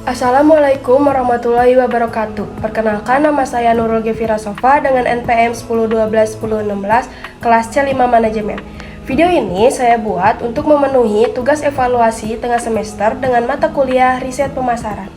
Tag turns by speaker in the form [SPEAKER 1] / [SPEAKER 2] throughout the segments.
[SPEAKER 1] Assalamualaikum warahmatullahi wabarakatuh. Perkenalkan, nama saya Nurul Gefira Sofa dengan NPM 1012-1016 kelas C5 Manajemen. Video ini saya buat untuk memenuhi tugas evaluasi tengah semester dengan mata kuliah riset pemasaran.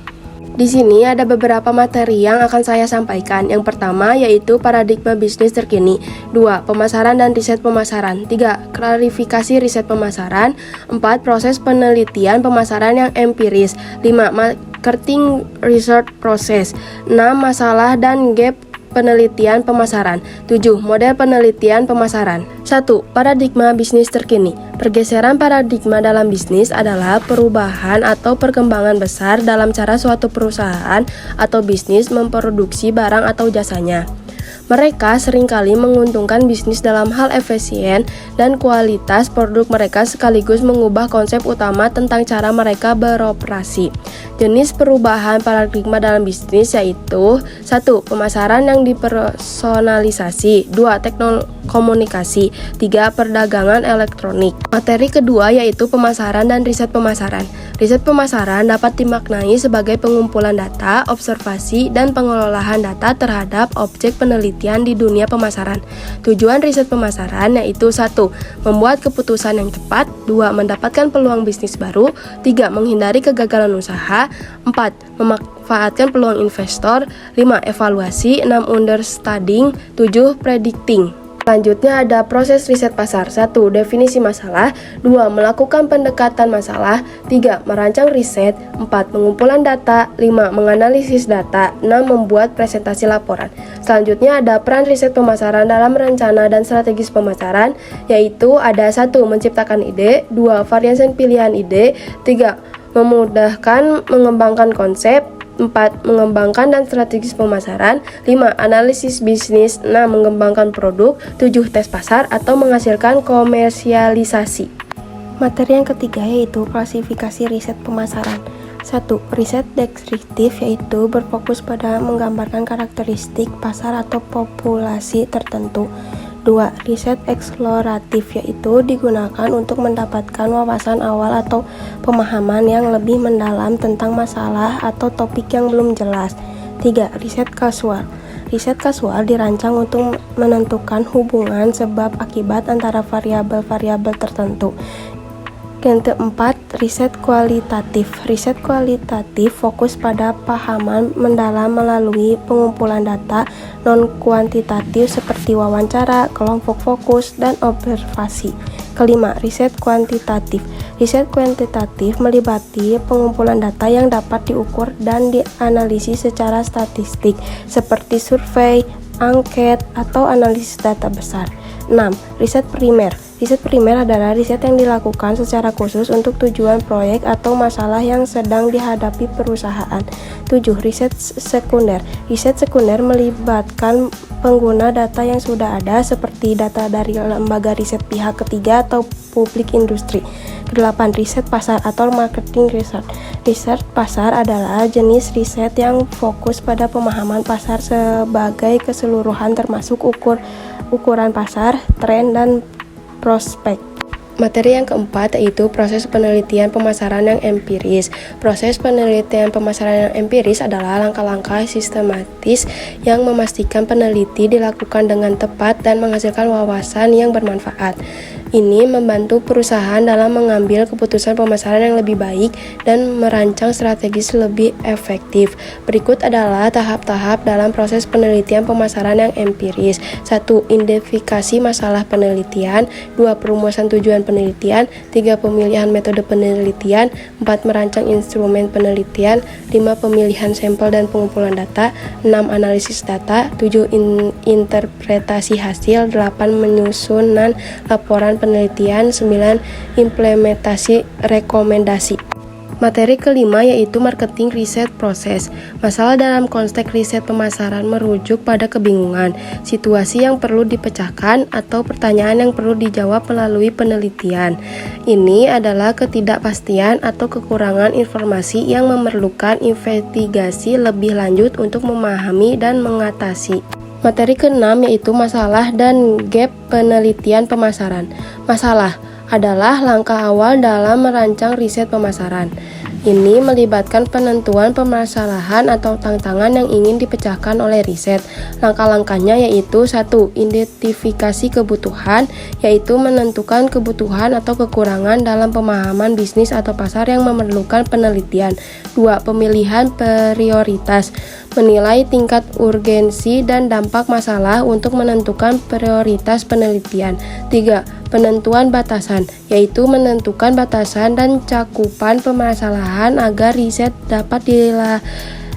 [SPEAKER 1] Di sini ada beberapa materi yang akan saya sampaikan. Yang pertama yaitu paradigma bisnis terkini. 2. Pemasaran dan riset pemasaran. 3. Klarifikasi riset pemasaran. 4. Proses penelitian pemasaran yang empiris. 5. Marketing research process. 6. Masalah dan gap penelitian pemasaran. 7. Model penelitian pemasaran. 1. Paradigma bisnis terkini. Pergeseran paradigma dalam bisnis adalah perubahan atau perkembangan besar dalam cara suatu perusahaan atau bisnis memproduksi barang atau jasanya. Mereka seringkali menguntungkan bisnis dalam hal efisien dan kualitas produk mereka sekaligus mengubah konsep utama tentang cara mereka beroperasi. Jenis perubahan paradigma dalam bisnis yaitu 1. Pemasaran yang dipersonalisasi. 2. Komunikasi. 3. Perdagangan elektronik. Materi kedua yaitu pemasaran dan riset pemasaran. Riset pemasaran dapat dimaknai sebagai pengumpulan data, observasi, dan pengelolaan data terhadap objek penelitian di dunia pemasaran. Tujuan riset pemasaran yaitu 1. Membuat keputusan yang tepat. 2. Mendapatkan peluang bisnis baru. 3. Menghindari kegagalan usaha. 4. Memanfaatkan peluang investor. 5. Evaluasi. 6. Understanding. 7. Predicting. Selanjutnya ada proses riset pasar. 1. Definisi masalah. 2. Melakukan pendekatan masalah. 3. Merancang riset. 4. Pengumpulan data. 5. Menganalisis data. 6. Membuat presentasi laporan. Selanjutnya ada peran riset pemasaran dalam rencana dan strategis pemasaran, yaitu ada 1. Menciptakan ide. 2. Variasi pilihan ide. 3. Memudahkan mengembangkan konsep. 4. Mengembangkan dan strategis pemasaran. 5. Analisis bisnis. 6. Mengembangkan produk. 7. Tes pasar atau menghasilkan komersialisasi. Materi yang ketiga yaitu klasifikasi riset pemasaran. 1. Riset deskriptif yaitu berfokus pada menggambarkan karakteristik pasar atau populasi tertentu. 2. Riset eksploratif yaitu digunakan untuk mendapatkan wawasan awal atau pemahaman yang lebih mendalam tentang masalah atau topik yang belum jelas. 3. Riset kasual. Riset kasual dirancang untuk menentukan hubungan sebab akibat antara variabel-variabel tertentu. Yang keempat, riset kualitatif. Riset kualitatif fokus pada pahaman mendalam melalui pengumpulan data non-kuantitatif seperti wawancara, kelompok fokus, dan observasi. Kelima, riset kuantitatif. Riset kuantitatif melibatkan pengumpulan data yang dapat diukur dan dianalisis secara statistik seperti survei, angket, atau analisis data besar. 6. Riset primer. Riset primer adalah riset yang dilakukan secara khusus untuk tujuan proyek atau masalah yang sedang dihadapi perusahaan. 7. Riset sekunder. Riset sekunder melibatkan pengguna data yang sudah ada seperti data dari lembaga riset pihak ketiga atau publik industri. 8. Riset pasar atau marketing research. Riset pasar adalah jenis riset yang fokus pada pemahaman pasar sebagai keseluruhan termasuk ukuran pasar, tren, dan prospek. Materi yang keempat yaitu proses penelitian pemasaran yang empiris. Proses penelitian pemasaran yang empiris adalah langkah-langkah sistematis yang memastikan peneliti dilakukan dengan tepat dan menghasilkan wawasan yang bermanfaat. Ini membantu perusahaan dalam mengambil keputusan pemasaran yang lebih baik dan merancang strategis lebih efektif. Berikut adalah tahap-tahap dalam proses penelitian pemasaran yang empiris. 1. Identifikasi masalah penelitian. 2. Perumusan tujuan penelitian. 3. Pemilihan metode penelitian. 4. Merancang instrumen penelitian. 5. Pemilihan sampel dan pengumpulan data. 6. Analisis data. 7. Interpretasi hasil. 8. Menyusunan laporan penelitian. 9. Implementasi rekomendasi. Materi kelima yaitu marketing research process. Masalah dalam konteks riset pemasaran merujuk pada kebingungan, situasi yang perlu dipecahkan, atau pertanyaan yang perlu dijawab melalui penelitian. Ini adalah ketidakpastian atau kekurangan informasi yang memerlukan investigasi lebih lanjut untuk memahami dan mengatasi. Materi keenam yaitu masalah dan gap penelitian pemasaran. Masalah adalah langkah awal dalam merancang riset pemasaran. ini melibatkan penentuan permasalahan atau tantangan yang ingin dipecahkan oleh riset. Langkah-langkahnya yaitu 1. Identifikasi kebutuhan, yaitu menentukan kebutuhan atau kekurangan dalam pemahaman bisnis atau pasar yang memerlukan penelitian. 2. Pemilihan prioritas, menilai tingkat urgensi dan dampak masalah untuk menentukan prioritas penelitian. 3. Penentuan batasan, yaitu menentukan batasan dan cakupan permasalahan agar riset dapat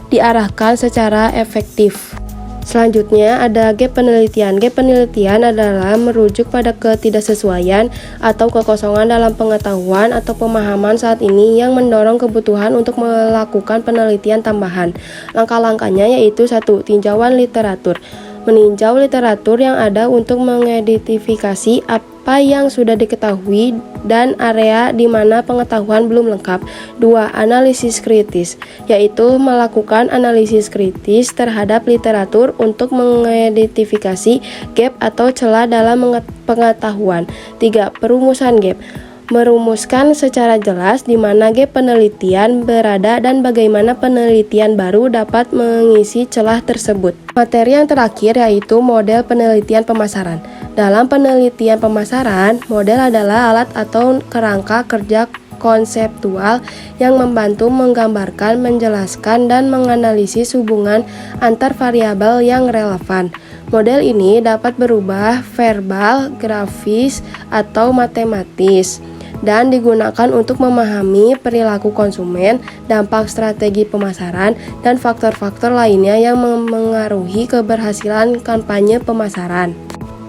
[SPEAKER 1] diarahkan secara efektif. Selanjutnya ada gap penelitian. Gap penelitian adalah merujuk pada ketidaksesuaian atau kekosongan dalam pengetahuan atau pemahaman saat ini yang mendorong kebutuhan untuk melakukan penelitian tambahan. Langkah-langkahnya yaitu 1. Tinjauan literatur, meninjau literatur yang ada untuk mengidentifikasi apa yang sudah diketahui dan area di mana pengetahuan belum lengkap. 2. Analisis kritis, yaitu melakukan analisis kritis terhadap literatur untuk mengidentifikasi gap atau celah dalam pengetahuan. 3. Perumusan gap, merumuskan secara jelas di mana gap penelitian berada dan bagaimana penelitian baru dapat mengisi celah tersebut. Materi yang terakhir yaitu model penelitian pemasaran. Dalam penelitian pemasaran, model adalah alat atau kerangka kerja konseptual yang membantu menggambarkan, menjelaskan, dan menganalisis hubungan antar variabel yang relevan. Model ini dapat berubah verbal, grafis, atau matematis, dan digunakan untuk memahami perilaku konsumen, dampak strategi pemasaran, dan faktor-faktor lainnya yang memengaruhi keberhasilan kampanye pemasaran.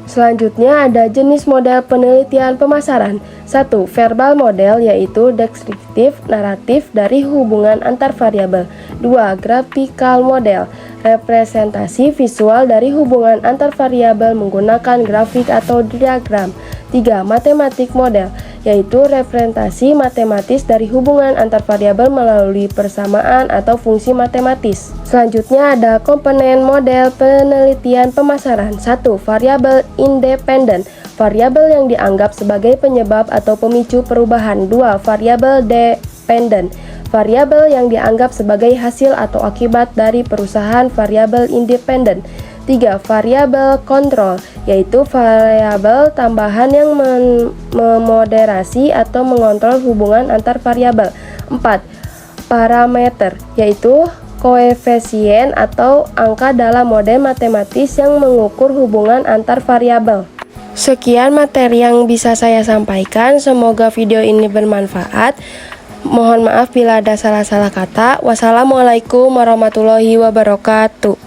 [SPEAKER 1] Selanjutnya ada jenis model penelitian pemasaran. 1. Verbal model, yaitu deskriptif naratif dari hubungan antar variabel. 2. Graphical model, representasi visual dari hubungan antar variabel menggunakan grafik atau diagram. 3. Mathematic model, yaitu representasi matematis dari hubungan antar variabel melalui persamaan atau fungsi matematis. Selanjutnya ada komponen model penelitian pemasaran. 1. Variabel independen, variabel yang dianggap sebagai penyebab atau pemicu perubahan. 2. Variabel dependen, variabel yang dianggap sebagai hasil atau akibat dari perusahaan variabel independen. 3. Variabel kontrol, yaitu variabel tambahan yang memoderasi atau mengontrol hubungan antar variabel. 4. Parameter, yaitu koefisien atau angka dalam model matematis yang mengukur hubungan antar variabel. Sekian materi yang bisa saya sampaikan, semoga video ini bermanfaat. Mohon maaf bila ada salah-salah kata. Wassalamualaikum warahmatullahi wabarakatuh.